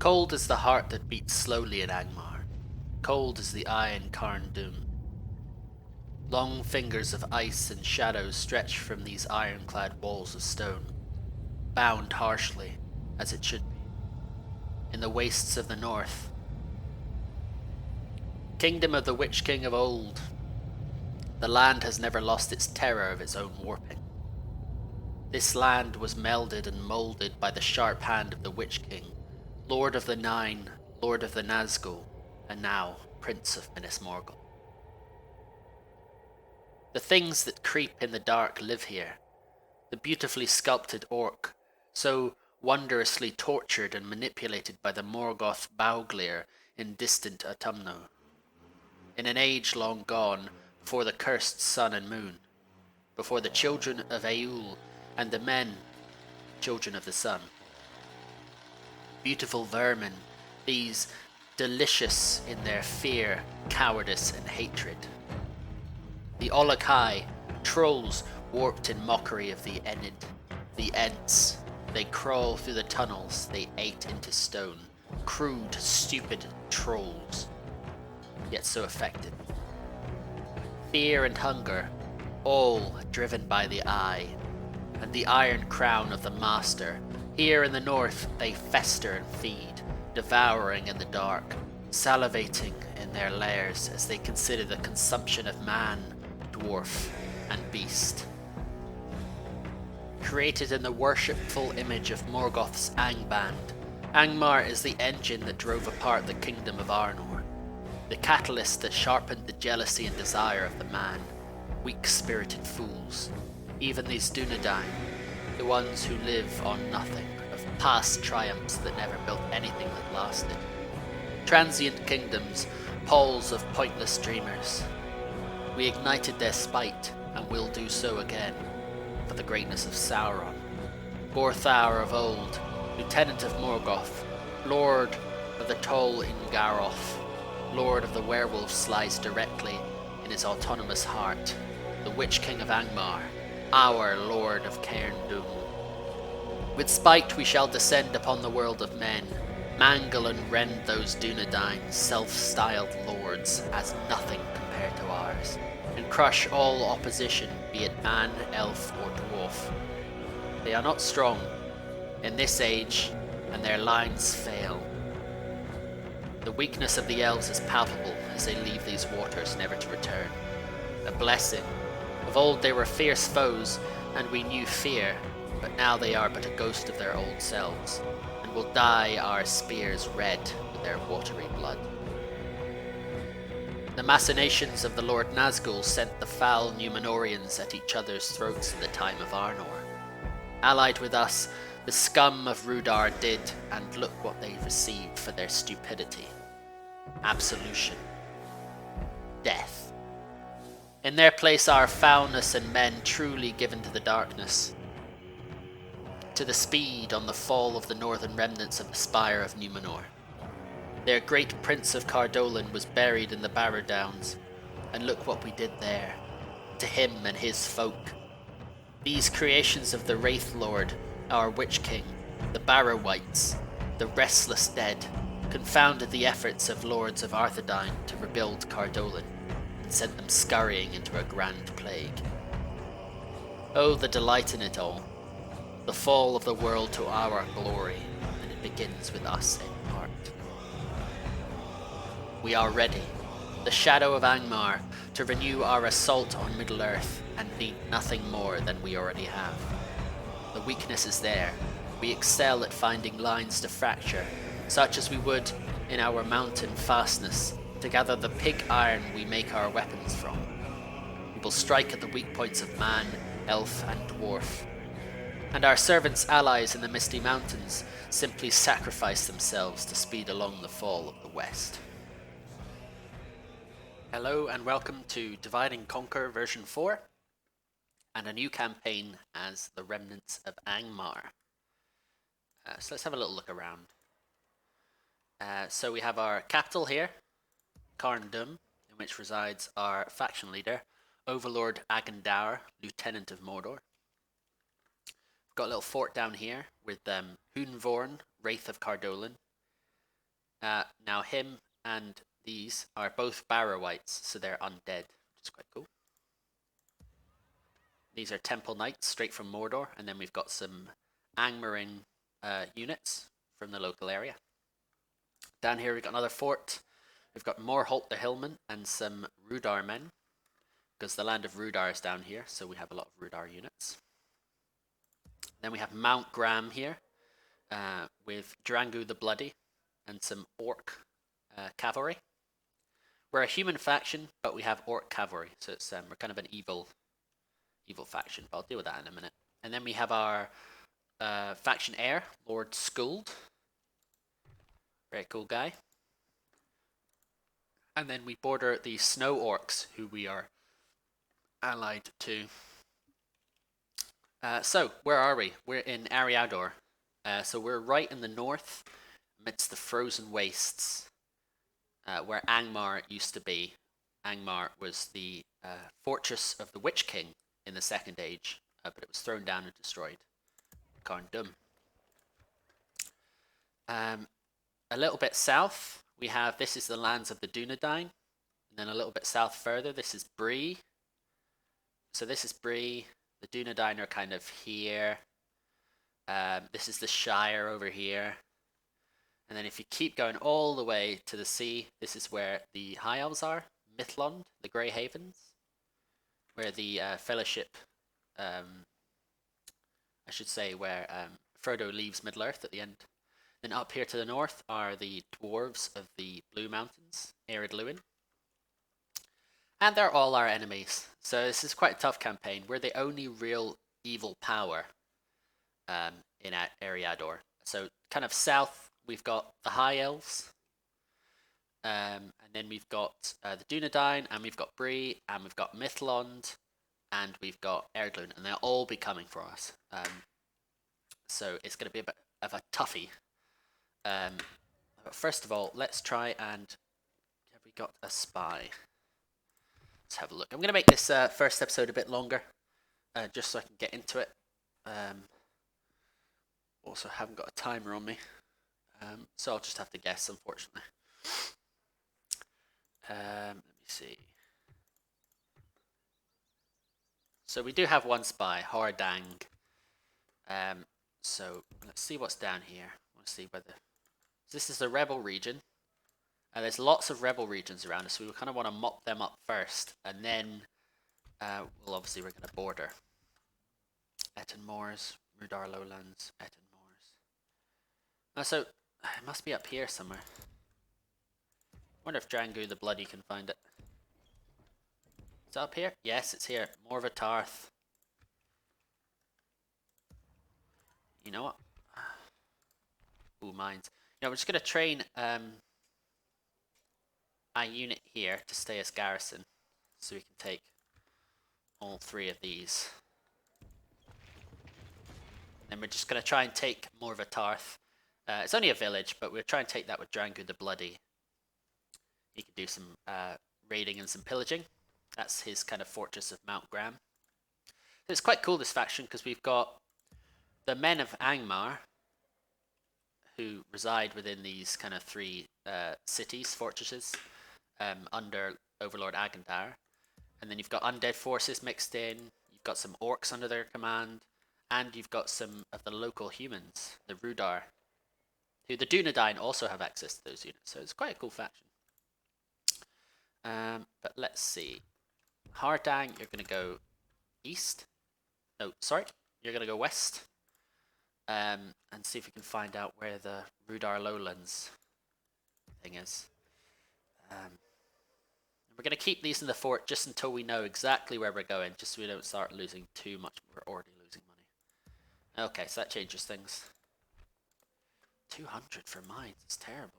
Cold is the heart that beats slowly in Angmar. Cold is the eye in Carn Dum. Long fingers of ice and shadow stretch from these ironclad walls of stone, bound harshly, as it should be, in the wastes of the north. Kingdom of the Witch King of old, the land has never lost its terror of its own warping. This land was melded and moulded by the sharp hand of the Witch King, Lord of the Nine, Lord of the Nazgul, and now Prince of Minas Morgul. The things that creep in the dark live here. The beautifully sculpted orc, so wondrously tortured and manipulated by the Morgoth Bauglir in distant Autumno. In an age long gone, before the cursed sun and moon, before the children of Eul and the men, children of the sun. Beautiful vermin, these delicious in their fear, cowardice, and hatred. The Olokai, trolls warped in mockery of the Enid, the Ents. They crawl through the tunnels they ate into stone. Crude, stupid trolls, yet so effective. Fear and hunger, all driven by the eye, and the iron crown of the master. Here in the north they fester and feed, devouring in the dark, salivating in their lairs as they consider the consumption of man, dwarf, and beast. Created in the worshipful image of Morgoth's Angband, Angmar is the engine that drove apart the kingdom of Arnor, the catalyst that sharpened the jealousy and desire of the man, weak-spirited fools, even these Dunedain, the ones who live on nothing, of past triumphs that never built anything that lasted. Transient kingdoms, poles of pointless dreamers. We ignited their spite, and will do so again, for the greatness of Sauron, Borthar of old, Lieutenant of Morgoth, Lord of the Tol Ingaroth, Lord of the werewolves lies directly in his autonomous heart, the Witch King of Angmar, our Lord of Carn Dum. With spite we shall descend upon the world of men, mangle and rend those Dunedain, self-styled lords, as nothing compared to ours, and crush all opposition, be it man, elf, or dwarf. They are not strong in this age, and their lines fail. The weakness of the elves is palpable as they leave these waters never to return. A blessing. Of old they were fierce foes, and we knew fear, but now they are but a ghost of their old selves, and will dye our spears red with their watery blood. The machinations of the Lord Nazgul sent the foul Númenóreans at each other's throats in the time of Arnor. Allied with us, the scum of Rhudaur did, and look what they received for their stupidity. Absolution. Death. In their place are foulness and men truly given to the darkness, to the speed on the fall of the northern remnants of the spire of Númenor. Their great prince of Cardolan was buried in the Barrow Downs, and look what we did there, to him and his folk. These creations of the Wraith Lord, our Witch King, the Barrow-wights, the restless dead, confounded the efforts of lords of Arthedain to rebuild Cardolan, and sent them scurrying into a grand plague. Oh, the delight in it all, the fall of the world to our glory, and it begins with us in part. We are ready, the shadow of Angmar, to renew our assault on Middle-earth, and need nothing more than we already have. The weakness is there. We excel at finding lines to fracture, such as we would in our mountain fastness, to gather the pig iron we make our weapons from. We will strike at the weak points of man, elf, and dwarf. And our servants' allies in the Misty Mountains simply sacrifice themselves to speed along the fall of the West. Hello and welcome to Divide and Conquer version 4, and a new campaign as the Remnants of Angmar. So let's have a little look around. So we have our capital here, Carn Dum, in which resides our faction leader, Overlord Aganduar, Lieutenant of Mordor. We've got a little fort down here with Hunvorn, Wraith of Cardolan, Now him and these are both Barrow-wights, so they're undead, which is quite cool. These are Temple Knights, straight from Mordor, and then we've got some Angmaring units from the local area. Down here we've got another fort. We've got Morholt the Hillman and some Rhudaur men, because the land of Rhudaur is down here, so we have a lot of Rhudaur units. Then we have Mount Graham here, with Drangu the Bloody and some orc cavalry. We're a human faction, but we have orc cavalry, so it's we're kind of an evil faction, but I'll deal with that in a minute. And then we have our faction heir, Lord Skuld. Very cool guy. And then we border the snow orcs, who we are allied to. So, where are we? We're in Eriador. So we're right in the north, amidst the frozen wastes, where Angmar used to be. Angmar was the fortress of the Witch King in the Second Age, but it was thrown down and destroyed. Carn Dum. A little bit south, we have, this is the lands of the Dunedain, and then a little bit south further, this is Bree. So this is Bree, the Dunedain are kind of here. This is the Shire over here. And then if you keep going all the way to the sea, this is where the High Elves are, Mithlond, the Grey Havens, where the Fellowship, I should say, where Frodo leaves Middle-earth at the end. Then up here to the north are the dwarves of the Blue Mountains, Ered Luin. And they're all our enemies. So this is quite a tough campaign. We're the only real evil power in Eriador. So kind of south, we've got the High Elves. And then we've got the Dunedain, and we've got Bree, and we've got Mithlond, and we've got Ered Luin. And they'll all be coming for us. So it's going to be a bit of a toughie. But first of all, let's try and... Have we got a spy? Let's have a look. I'm going to make this first episode a bit longer, just so I can get into it. Also, haven't got a timer on me, so I'll just have to guess, unfortunately. Let me see. So we do have one spy, Hordang. So let's see what's down here. I want to see whether... This is the rebel region. There's lots of rebel regions around us, so we kind of want to mop them up first, and then, well, obviously we're going to border. Eton Moors, Rhudaur Lowlands, Eton Moors. So, it must be up here somewhere. I wonder if Drangu the Bloody can find it. Is it up here? Yes, it's here. Morva Tarth. You know what? Ooh, mines. You know, we're just going to train a unit here to stay as garrison, so we can take all three of these. Then we're just going to try and take Morva Tarth. It's only a village, but we'll try and take that with Drangu the Bloody. He can do some raiding and some pillaging. That's his kind of fortress of Mount Graham. So it's quite cool, this faction, because we've got the men of Angmar, who reside within these kind of three cities, fortresses, under Overlord Aganduar. And then you've got undead forces mixed in, you've got some orcs under their command, and you've got some of the local humans, the Rhudaur, who the Dunedain also have access to those units, so it's quite a cool faction. But let's see. Hardang, you're going to go east. No, sorry, you're going to go west. And see if we can find out where the Rhudaur Lowlands thing is. We're going to keep these in the fort just until we know exactly where we're going, just so we don't start losing too much. We're already losing money. Okay, so that changes things. 200 for mines, it's terrible.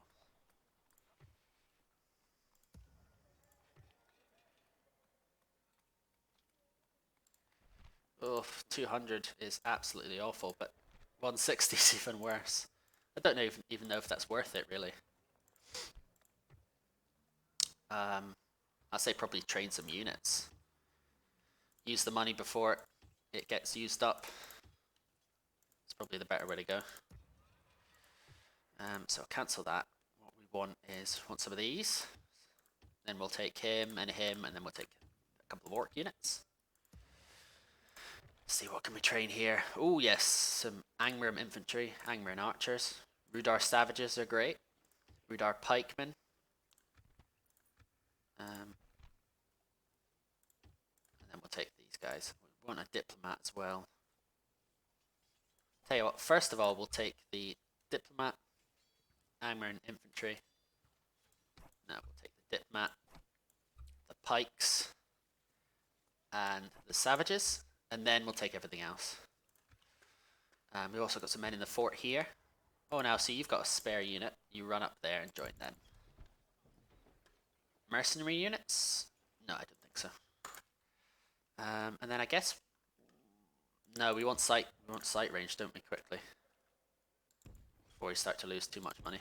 Oh, 200 is absolutely awful, but 160 is even worse. I don't know even know if that's worth it, really. I'd say probably train some units. Use the money before it gets used up. It's probably the better way to go. So I'll cancel that. What we want is some of these. Then we'll take him, and then we'll take a couple of orc units. Let's see, what can we train here? Oh yes, some Angmar infantry, Angmar archers. Rhudaur savages are great. Rhudaur pikemen. And then we'll take these guys. We want a diplomat as well. Tell you what, first of all, we'll take the diplomat, Angmar infantry. No, we'll take the diplomat, the pikes, and the savages, and then we'll take everything else. We've also got some men in the fort here. Oh, now, so you've got a spare unit. You run up there and join them. Mercenary units? No, I don't think so. And then I guess... No, we want sight range, don't we, quickly? Before we start to lose too much money.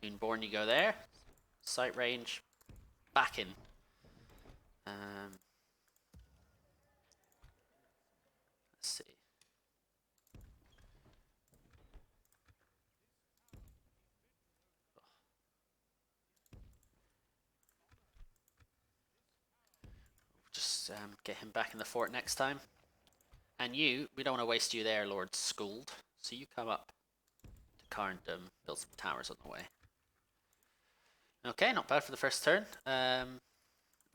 Moonborn, you go there. Sight range. Back in. Let's see. Just get him back in the fort next time. And you, we don't want to waste you there, Lord Skuld. So you come up to Carn Dum, build some towers on the way. Okay, not bad for the first turn.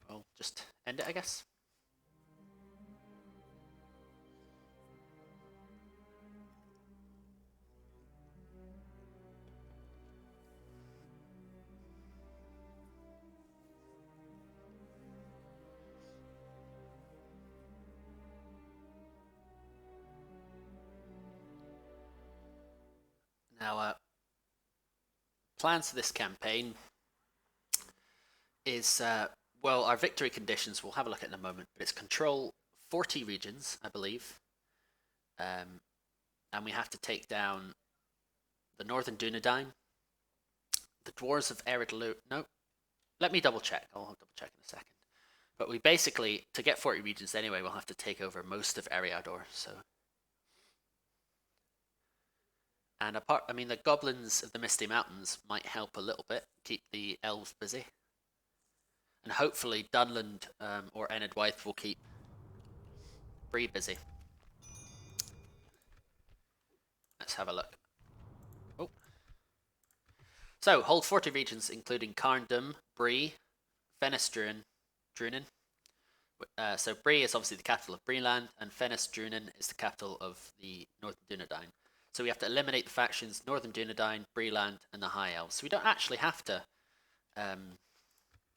We'll just end it, I guess. Now, plans for this campaign is, well, our victory conditions, we'll have a look at in a moment, but it's control 40 regions, I believe. And we have to take down the Northern Dunedain, the Dwarves of Eriador. No, let me double check. I'll double check in a second. But we basically, to get 40 regions anyway, we'll have to take over most of Eriador, so... And apart, I mean, the goblins of the Misty Mountains might help a little bit, keep the elves busy. And hopefully Dunland or Enedwaith will keep Bree busy. Let's have a look. Oh. So, hold 40 regions, including Carn Dum, Bree, Fenestruin, Drunin. So Bree is obviously the capital of Breeland, and Fenestruin is the capital of the Northern Dunedain. So we have to eliminate the factions Northern Dunedain, Breeland, and the High Elves. So we don't actually have to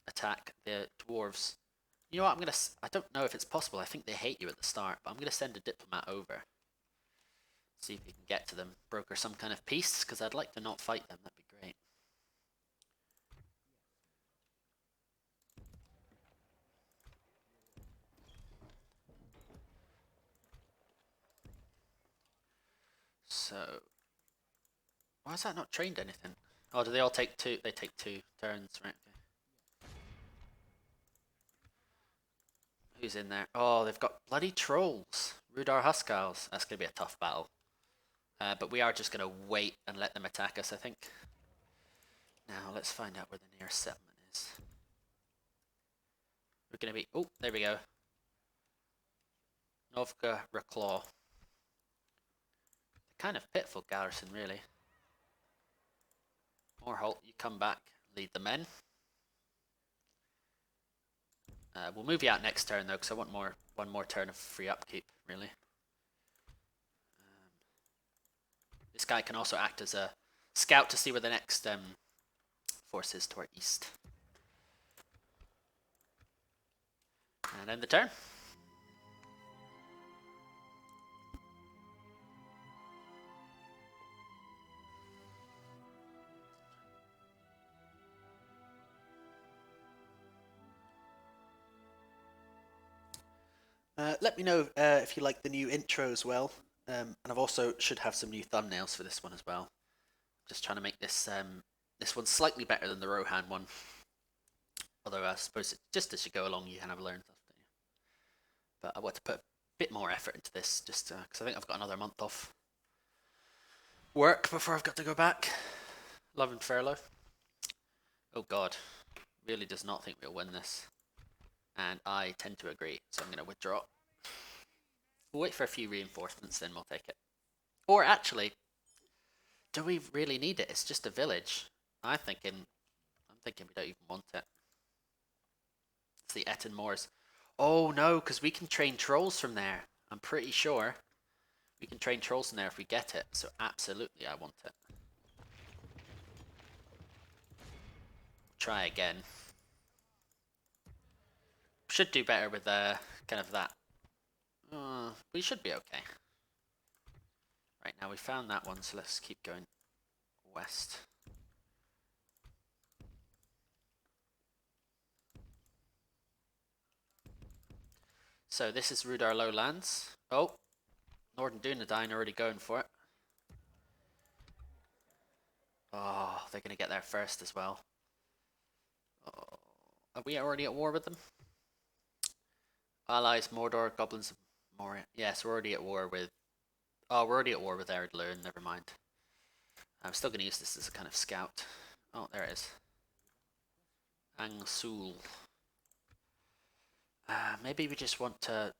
attack the dwarves. You know what? I don't know if it's possible. I think they hate you at the start, but I'm gonna send a diplomat over. See if we can get to them, broker some kind of peace, because I'd like to not fight them. That'd be great. So, why is that not trained anything? Oh, do they all take two? They take 2 turns, right? Okay. Who's in there? Oh, they've got bloody trolls. Rhudaur Huskals. That's going to be a tough battle. But we are just going to wait and let them attack us, I think. Now, let's find out where the nearest settlement is. We're going to be... Oh, there we go. Novga Reclaw. Kind of pitiful garrison, really. Morholt, you come back, lead the men. We'll move you out next turn, though, because I want one more turn of free upkeep, really. This guy can also act as a scout to see where the next force is to our east. And end the turn. Let me know if you like the new intro as well, and I've also should have some new thumbnails for this one as well. Just trying to make this this one slightly better than the Rohan one. Although I suppose just as you go along, you kind of learn stuff, don't you? But I want to put bit more effort into this, just because I think I've got another month off work before I've got to go back. Love and furlough. Oh god, really does not think we'll win this. And I tend to agree, so I'm going to withdraw. We'll wait for a few reinforcements, then we'll take it. Or actually, do we really need it? It's just a village. I'm thinking we don't even want it. It's the Etten Moors. Oh no, because we can train trolls from there. I'm pretty sure we can train trolls from there if we get it. So absolutely, I want it. Try again. Should do better with kind of that. We should be okay. Right, now we found that one, so let's keep going west. So this is Rhudaur Lowlands. Oh, Northern Dunedain already going for it. Oh, they're going to get there first as well. Oh, are we already at war with them? Allies, Mordor, Goblins of Moria. Yes, we're already at war with... Oh, we're already at war with Eredlurn, never mind. I'm still going to use this as a kind of scout. Oh, there it is. Angsul. Maybe we just want to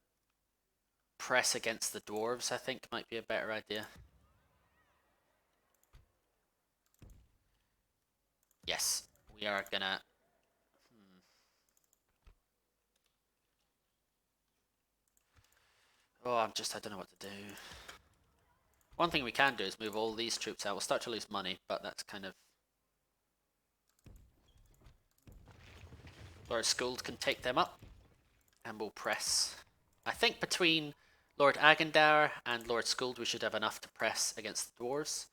press against the dwarves, I think might be a better idea. Yes, we are gonna... Oh, I don't know what to do. One thing we can do is move all these troops out. We'll start to lose money, but that's kind of... Lord Skuld can take them up, and we'll press. I think between Lord Aganduar and Lord Skuld we should have enough to press against the dwarves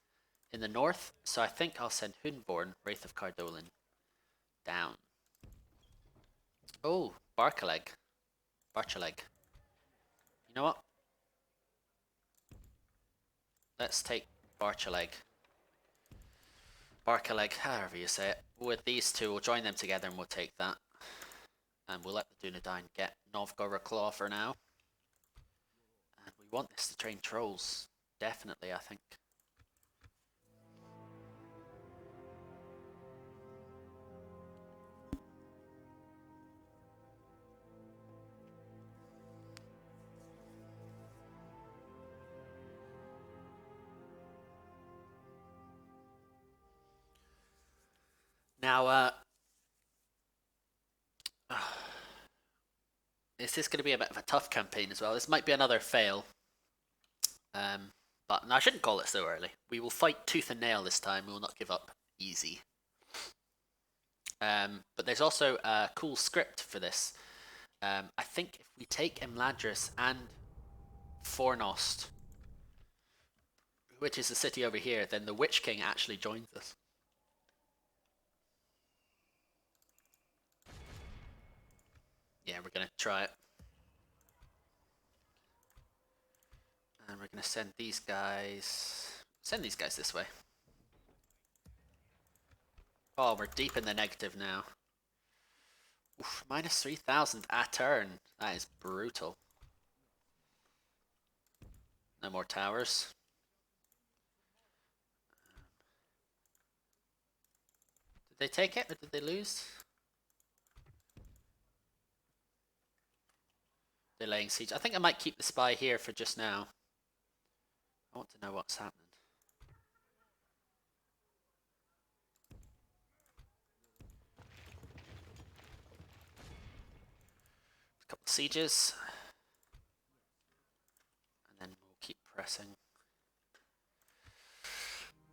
in the north, so I think I'll send Hunborn, Wraith of Cardolin, down. Oh, Barchaleg. You know what? Let's take Barchaleg, however you say it. With these two, we'll join them together and we'll take that. And we'll let the Dunedain get Novgorod for now. And we want this to train trolls. Definitely, I think. Now, this is going to be a bit of a tough campaign as well. This might be another fail. But no, I shouldn't call it so early. We will fight tooth and nail this time. We will not give up easy. But there's also a cool script for this. I think if we take Imladris and Fornost, which is the city over here, then the Witch King actually joins us. Yeah, we're going to try it. And we're going to send these guys this way. Oh, we're deep in the negative now. Oof, minus 3,000 a turn. That is brutal. No more towers. Did they take it or did they lose? They're laying siege. I think I might keep the spy here for just now. I want to know what's happening. A couple of sieges. And then we'll keep pressing.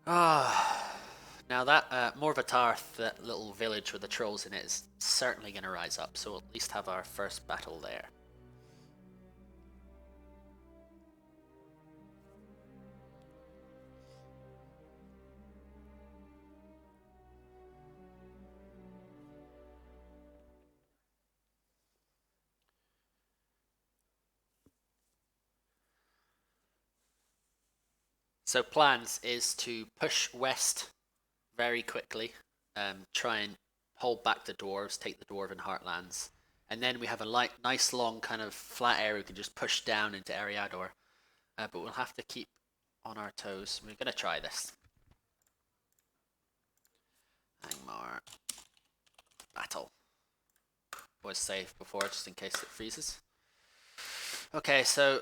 Now that Morva Tarth, that little village with the trolls in it, is certainly going to rise up. So we'll at least have our first battle there. So plans is to push west very quickly, try and hold back the dwarves, take the dwarven heartlands, And then we have a nice long kind of flat area we can just push down into Eriador. But we'll have to keep on our toes. We're going to try this. Angmar. Battle. Was safe before, just in case it freezes. Okay, so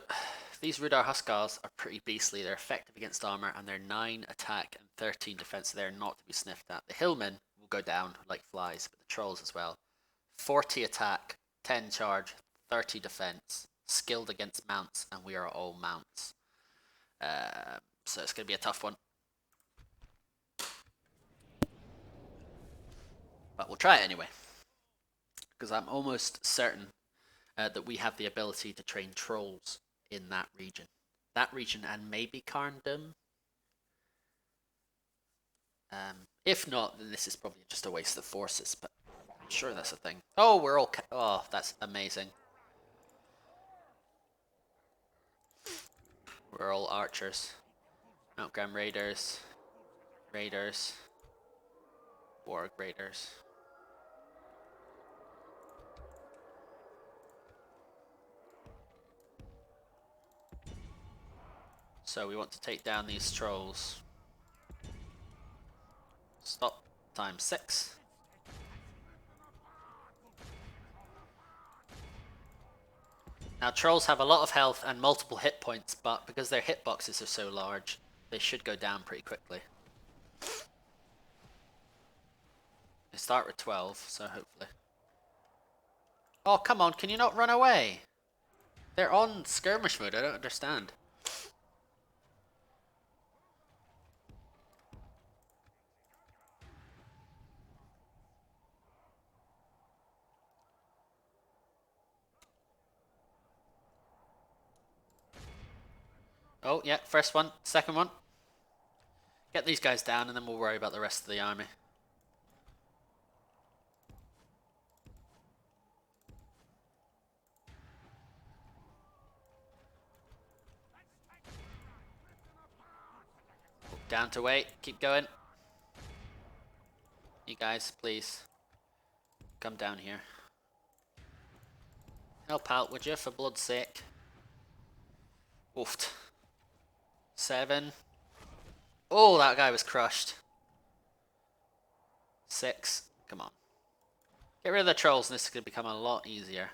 these Rhudaur Huskars are pretty beastly. They're effective against armor, and they're 9 attack and 13 defense. So they're not to be sniffed at. The Hillmen will go down like flies, but the Trolls as well. 40 attack, 10 charge, 30 defense. Skilled against mounts, and we are all mounts. So it's going to be a tough one. But we'll try it anyway. Because I'm almost certain that we have the ability to train trolls in that region. That region and maybe Carn Dum. If not, then this is probably just a waste of forces, but I'm sure that's a thing. Oh, we're all... oh, that's amazing. We're all archers. Outgram raiders. Raiders. Warg raiders. So we want to take down these trolls. Stop. Times 6. Now trolls have a lot of health and multiple hit points, but because their hitboxes are so large, they should go down pretty quickly. They start with 12, so hopefully. Oh, come on, can you not run away? They're on skirmish mode, I don't understand. Oh, yeah, first one, second one. Get these guys down and then we'll worry about the rest of the army. Down to wait, keep going. You guys, please. Come down here. Help out, would you, for blood's sake? Oofed. 7. Oh, that guy was crushed. 6. Come on. Get rid of the trolls and this is going to become a lot easier.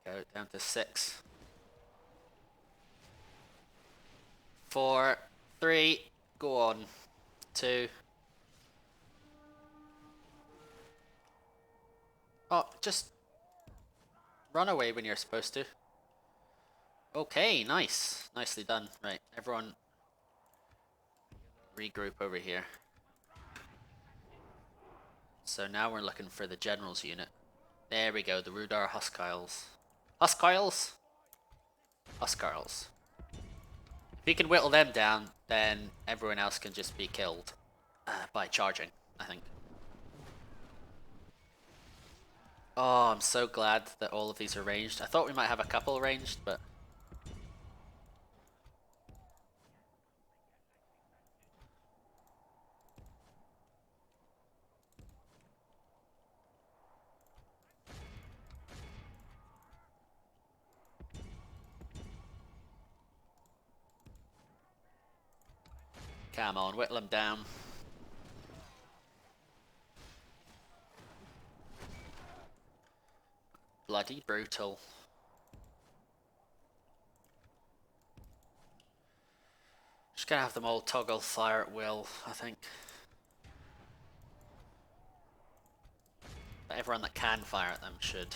There we go, down to 6. 4, 3, go on. 2. Oh, just run away when you're supposed to. Okay, nice. Nicely done. Right, everyone regroup over here. So now we're looking for the general's unit. There we go, the Rhudaur Huskars. Huskars? Huskars. If you can whittle them down, then everyone else can just be killed by charging, I think. Oh, I'm so glad that all of these are ranged. I thought we might have a couple ranged, but... come on, whittle them down. Bloody brutal. Just gonna have them all toggle fire at will, I think. But everyone that can fire at them should.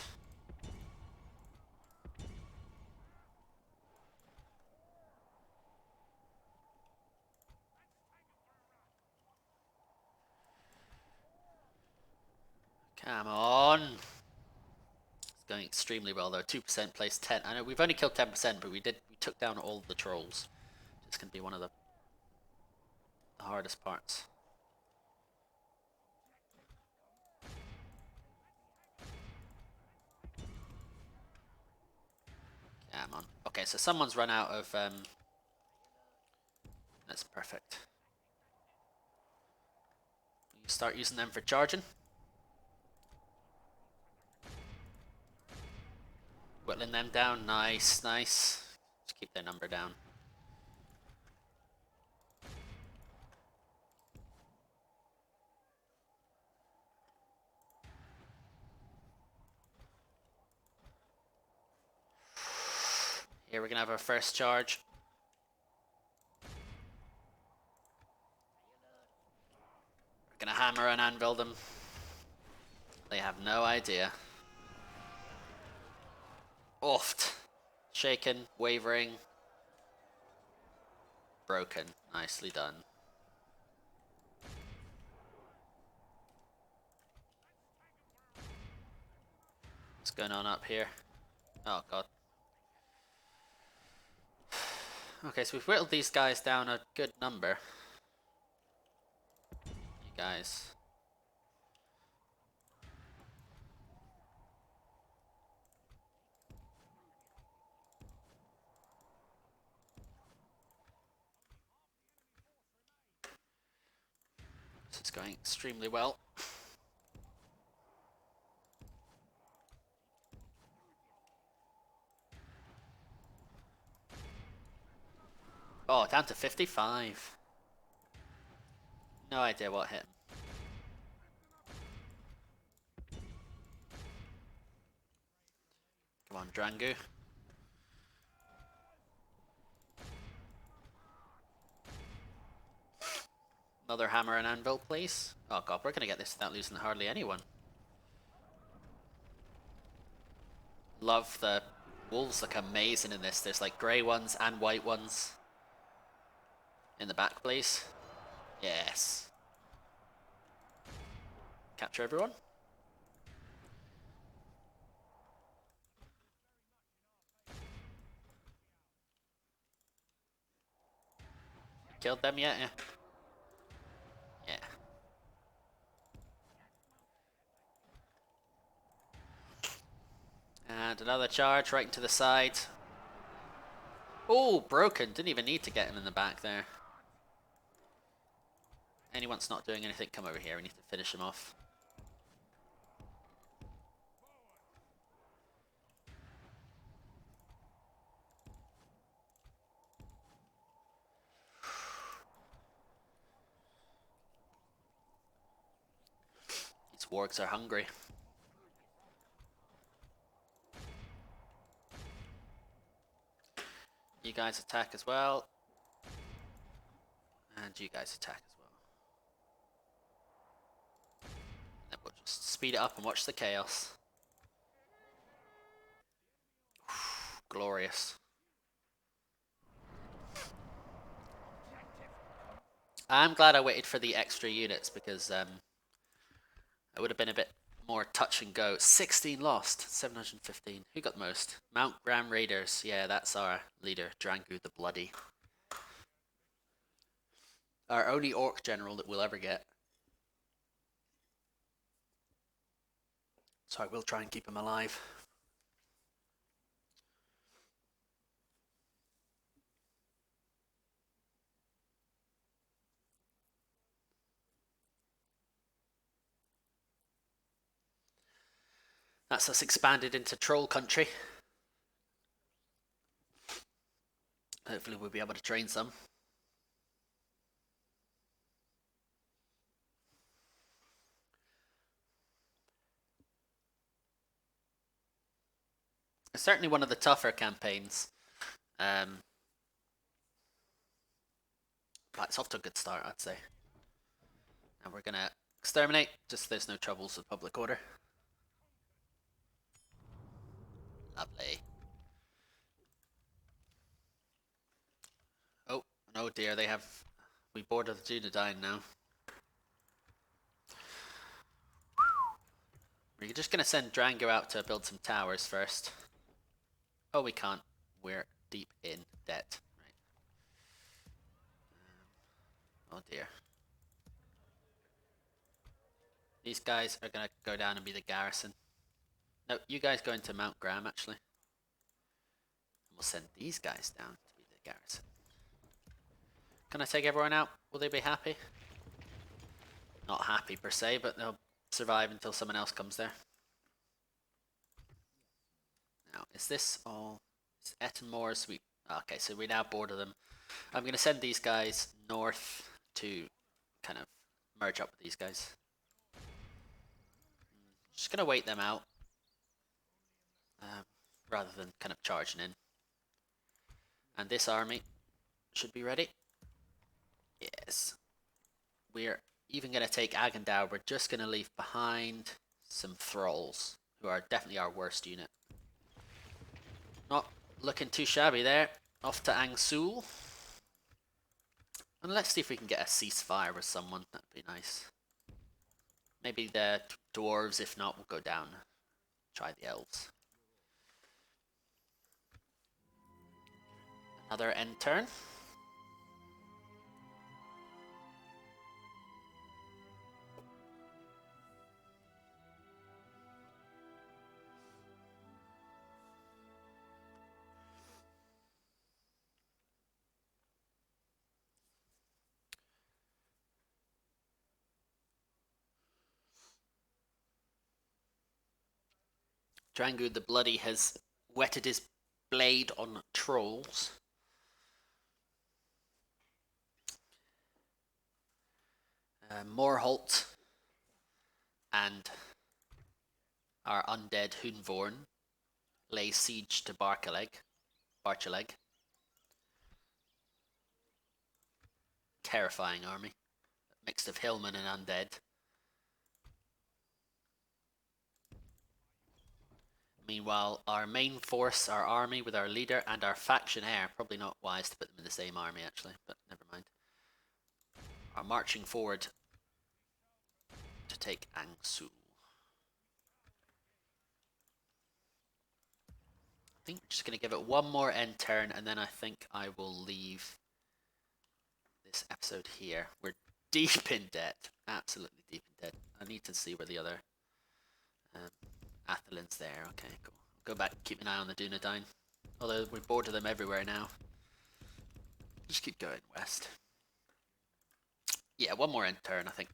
Come on. It's going extremely well though. 2% place 10. I know we've only killed 10%, but we took down all the trolls. It's gonna be one of the hardest parts. Come on. Okay, Okay, so someone's run out of... That's perfect. You start using them for charging. Whittling them down. Nice, nice. Just keep their number down. Here we're gonna have our first charge. We're gonna hammer and anvil them. They have no idea. Oft. Shaken, wavering. Broken. Nicely done. What's going on up here? Oh god. Okay, so we've whittled these guys down a good number. You guys. This is going extremely well. Oh, down to 55. No idea what hit him. Come on, Drangu. Another hammer and anvil, please. Oh god, we're gonna get this without losing hardly anyone. Love the wolves look amazing in this. There's like grey ones and white ones. In the back, please. Yes. Capture everyone. Killed them yet? Yeah. Yeah. And another charge right into the side. Oh, broken. Didn't even need to get him in the back there. Anyone's not doing anything, come over here. We need to finish him off. These wargs are hungry. You guys attack as well. And you guys attack as well. And then we'll just speed it up and watch the chaos. Glorious. I'm glad I waited for the extra units because it would have been a bit more touch and go. 16 lost, 715. Who got the most? Mount Graham Raiders. Yeah, that's our leader, Drangu the Bloody. Our only orc general that we'll ever get. So I will try and keep him alive. That's us expanded into troll country. Hopefully we'll be able to train some. It's certainly one of the tougher campaigns. But it's off to a good start, I'd say. And we're gonna exterminate, just so there's no troubles with public order. Lovely. Oh, oh dear, they have... We border the Dunedain now. We're just gonna send Drangu out to build some towers first. Oh, we can't. We're deep in debt. Right. Oh dear. These guys are gonna go down and be the garrison. No, you guys go into Mount Graham, actually. We'll send these guys down to be the garrison. Can I take everyone out? Will they be happy? Not happy per se, but they'll survive until someone else comes there. Now, is this all? Is Ettenmoor sweet? Okay, so we now border them. I'm going to send these guys north to kind of merge up with these guys. Just going to wait them out rather than kind of charging in. And this army should be ready. Yes. We're even going to take Aganduar. We're just going to leave behind some thralls, who are definitely our worst unit. Not looking too shabby there. Off to Angsul. And let's see if we can get a ceasefire with someone. That'd be nice. Maybe the dwarves. If not, we'll go down. Try the elves. Another end turn. Drangu the Bloody has whetted his blade on trolls. Morholt and our undead Hunvorn lay siege to Barchaleg. Terrifying army, mixed of hillmen and undead. Meanwhile, our main force, our army with our leader and our faction heir, probably not wise to put them in the same army actually, but never mind, are marching forward to take Angsul. I think we're just going to give it one more end turn, and then I think I will leave this episode here. We're deep in debt, absolutely deep in debt. I need to see where the other Athelin's there. Okay, cool. Go back and keep an eye on the Dunedain. Although we border them everywhere now. Just keep going west. Yeah, one more end turn, I think.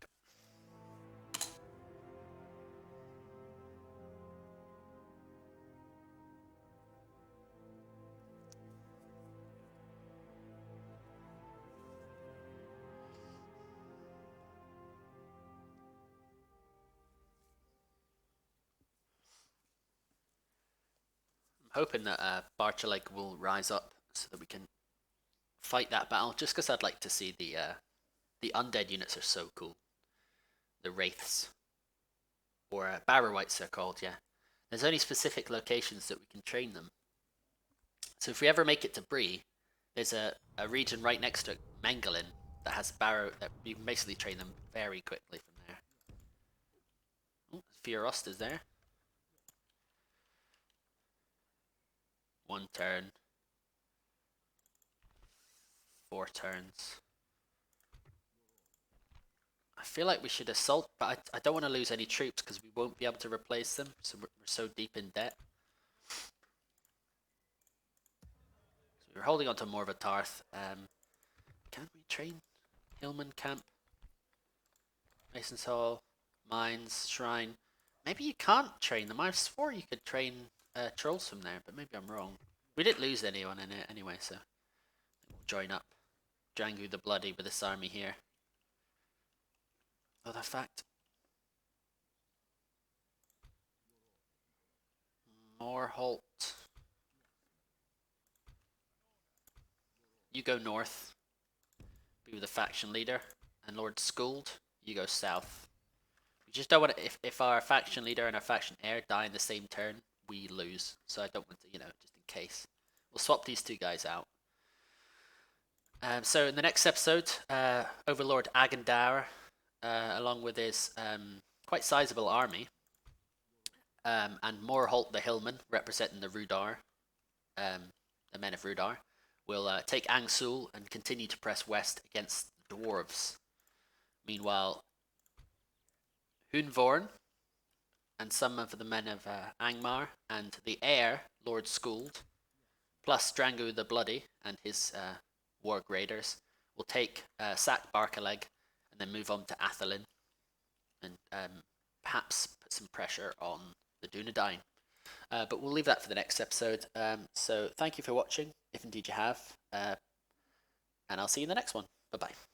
Hoping that Barchaleg will rise up so that we can fight that battle. Just because I'd like to see the undead units are so cool. The wraiths, or Barrow-wights they're called. Yeah, there's only specific locations that we can train them. So if we ever make it to Bree, there's a region right next to Mengelin that has Barrow that you can basically train them very quickly from there. Oh, Fiorast is there. One turn. 4 turns. I feel like we should assault, but I don't want to lose any troops because we won't be able to replace them, so we're so deep in debt. So we're holding on to Morva Tarth. Can we train Hillman Camp? Mason's Hall, Mines, Shrine. Maybe you can't train them. I swore you could train trolls from there, but maybe I'm wrong. We didn't lose anyone in it anyway, so we'll join up. Drangu the Bloody with this army here. Other fact. Morholt. You go north. Be with the faction leader. And Lord Skuld, you go south. We just don't want to, if our faction leader and our faction heir die in the same turn, we lose. So I don't want to, just in case. We'll swap these two guys out. So in the next episode, Overlord Aganduar, along with his quite sizable army, and Morholt the Hillman, representing the Rhudaur, the men of Rhudaur, will take Angsul and continue to press west against the dwarves. Meanwhile, Hunvorn and some of the men of Angmar and the heir, Lord Skuld, plus Drangu the Bloody and his warg raiders will take sack Barkaleg and then move on to Athelin and perhaps put some pressure on the Dunedain. But we'll leave that for the next episode. So thank you for watching, if indeed you have, and I'll see you in the next one. Bye bye.